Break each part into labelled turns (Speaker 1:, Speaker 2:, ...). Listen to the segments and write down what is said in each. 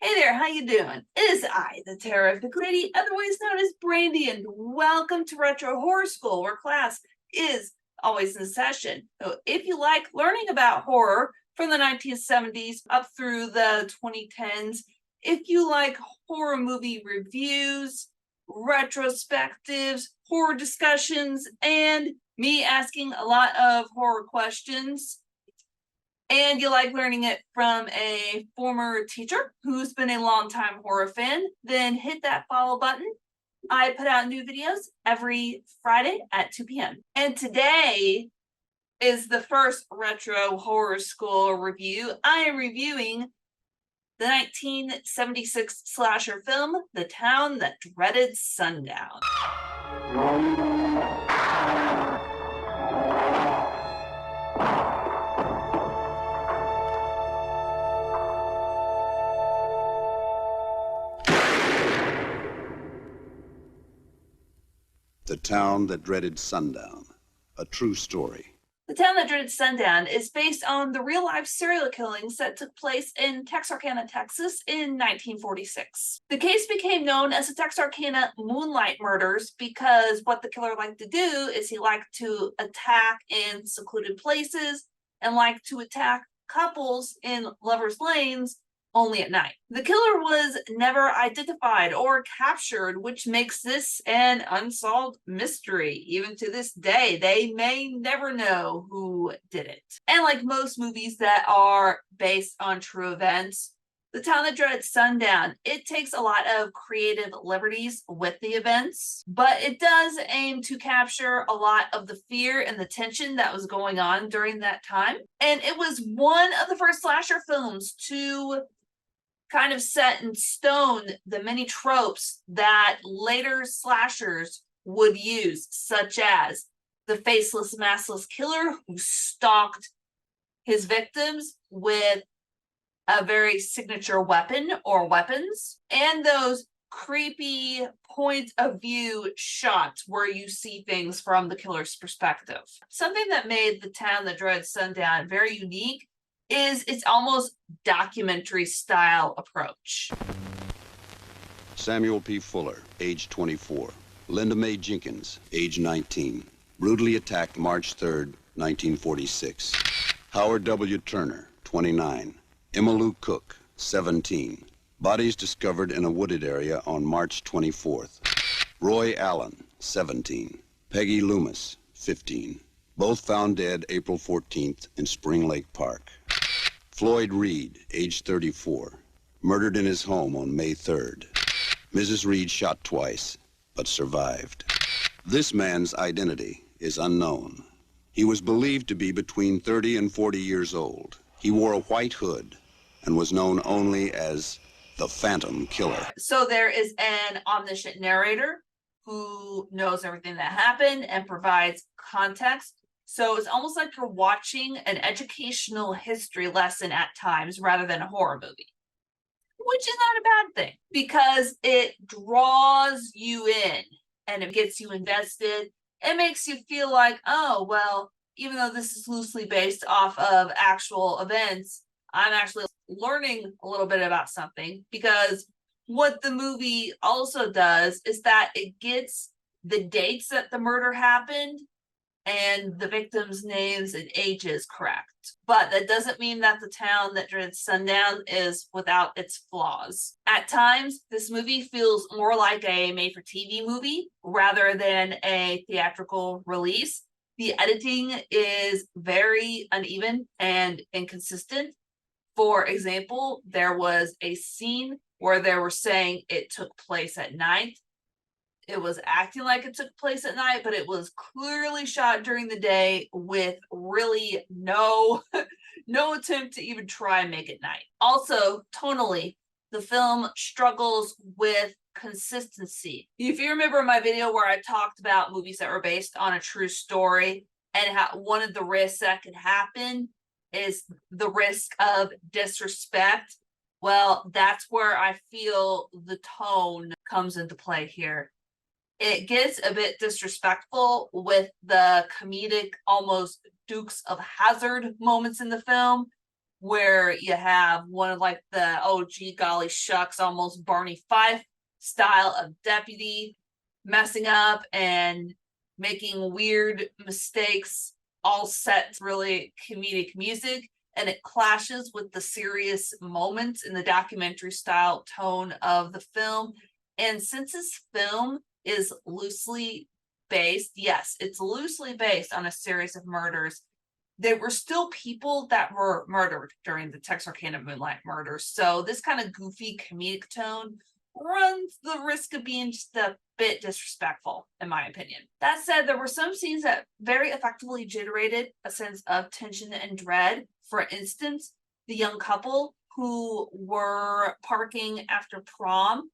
Speaker 1: Hey there, how you doing? It is I, the Terrorific Lady, otherwise known as Brandy, and welcome to Retro Horror School, where class is always in session. So if you like learning about horror from the 1970s up through the 2010s, if you like horror movie reviews, retrospectives, horror discussions, and me asking a lot of horror questions, and you like learning it from a former teacher who's been a longtime horror fan, then hit that follow button. I put out new videos every Friday at 2 p.m. And today is the first Retro Horror School review. I am reviewing the 1976 slasher film, The Town That Dreaded Sundown.
Speaker 2: The Town That Dreaded Sundown, a true story.
Speaker 1: The Town That Dreaded Sundown is based on the real-life serial killings that took place in Texarkana, Texas in 1946. The case became known as the Texarkana Moonlight Murders because what the killer liked to do is he liked to attack in secluded places and liked to attack couples in lovers' lanes only at night. The killer was never identified or captured, which makes this an unsolved mystery. Even to this day, they may never know who did it. And like most movies that are based on true events, The Town That Dreaded Sundown, it takes a lot of creative liberties with the events, but it does aim to capture a lot of the fear and the tension that was going on during that time. And it was one of the first slasher films to kind of set in stone the many tropes that later slashers would use, such as the faceless, maskless killer who stalked his victims with a very signature weapon or weapons, and those creepy point of view shots where you see things from the killer's perspective. Something that made The Town That Dreaded Sundown very unique is its almost documentary style approach.
Speaker 2: Samuel P. Fuller, age 24. Linda Mae Jenkins, age 19. Brutally attacked March 3rd, 1946. Howard W. Turner, 29. Emma Lou Cook, 17. Bodies discovered in a wooded area on March 24th. Roy Allen, 17. Peggy Loomis, 15. Both found dead April 14th in Spring Lake Park. Floyd Reed, age 34, murdered in his home on May 3rd. Mrs. Reed shot twice, but survived. This man's identity is unknown. He was believed to be between 30 and 40 years old. He wore a white hood and was known only as the Phantom Killer.
Speaker 1: So there is an omniscient narrator who knows everything that happened and provides context. So it's almost like you're watching an educational history lesson at times rather than a horror movie, which is not a bad thing because it draws you in and it gets you invested. It makes you feel like, oh, well, even though this is loosely based off of actual events, I'm actually learning a little bit about something, because what the movie also does is that it gets the dates that the murder happened and the victims' names and ages correct. But that doesn't mean that The Town That Dreaded Sundown is without its flaws. At times, this movie feels more like a made-for-TV movie rather than a theatrical release. The editing is very uneven and inconsistent. For example, there was a scene where they were saying it took place at night. It was acting like it took place at night, but it was clearly shot during the day with really no attempt to even try and make it night. Also, tonally, the film struggles with consistency. If you remember my video where I talked about movies that were based on a true story and how one of the risks that could happen is the risk of disrespect, well, that's where I feel the tone comes into play here. It gets a bit disrespectful with the comedic, almost Dukes of Hazzard moments in the film, where you have one of like the, oh gee golly shucks, almost Barney Fife style of deputy messing up and making weird mistakes, all set to really comedic music, and it clashes with the serious moments in the documentary style tone of the film. And since this film is loosely based, yes, it's loosely based on a series of murders, there were still people that were murdered during the Texarkana Moonlight murders. So this kind of goofy comedic tone runs the risk of being just a bit disrespectful, in my opinion. That said, there were some scenes that very effectively generated a sense of tension and dread. For instance, the young couple who were parking after prom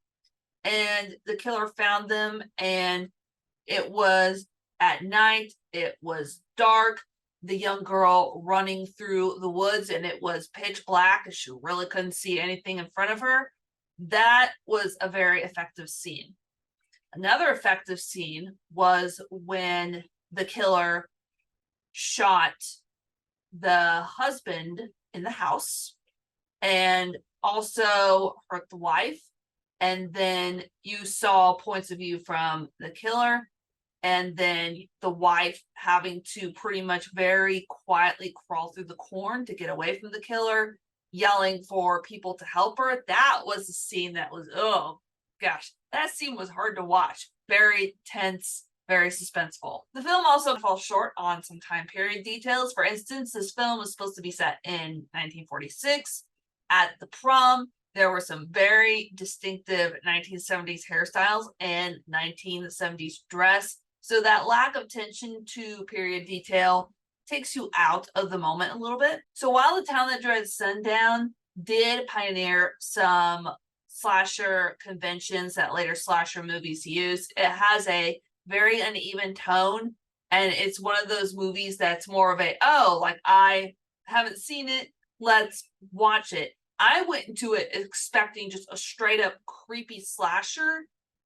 Speaker 1: and the killer found them, and it was at night, it was dark, the young girl running through the woods, and it was pitch black and she really couldn't see anything in front of her. That was a very effective scene. Another effective scene was when the killer shot the husband in the house and also hurt the wife. And then you saw points of view from the killer, and then the wife having to pretty much very quietly crawl through the corn to get away from the killer, yelling for people to help her. That was a scene that was, oh gosh, that scene was hard to watch. Very tense, very suspenseful. The film also falls short on some time period details. For instance, this film was supposed to be set in 1946. At the prom, there were some very distinctive 1970s hairstyles and 1970s dress. So that lack of attention to period detail takes you out of the moment a little bit. So while The Town That Dreaded Sundown did pioneer some slasher conventions that later slasher movies used, it has a very uneven tone. And it's one of those movies that's more of a, oh, like I haven't seen it, let's watch it. I went into it expecting just a straight up creepy slasher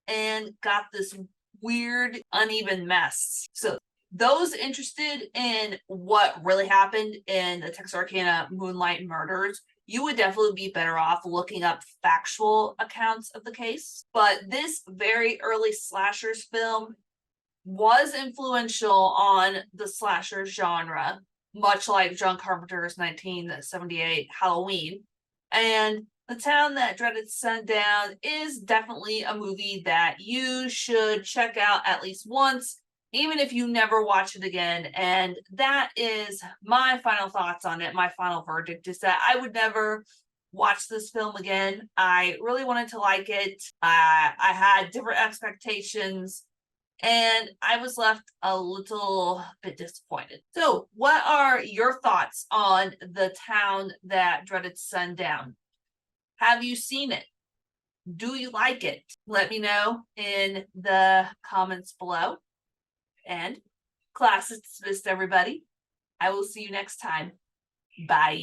Speaker 1: and got this weird, uneven mess. So those interested in what really happened in the Texarkana Moonlight murders, you would definitely be better off looking up factual accounts of the case. But this very early slashers film was influential on the slasher genre, much like John Carpenter's 1978 Halloween. And The Town That Dreaded Sundown is definitely a movie that you should check out at least once, even if you never watch it again. And that is my final thoughts on it. My final verdict is that I would never watch this film again. I really wanted to like it. I had different expectations, and I was left a little bit disappointed. So, what are your thoughts on The Town That Dreaded Sundown? Have you seen it? Do you like it? Let me know in the comments below. And class is dismissed, everybody. I will see you next time. Bye.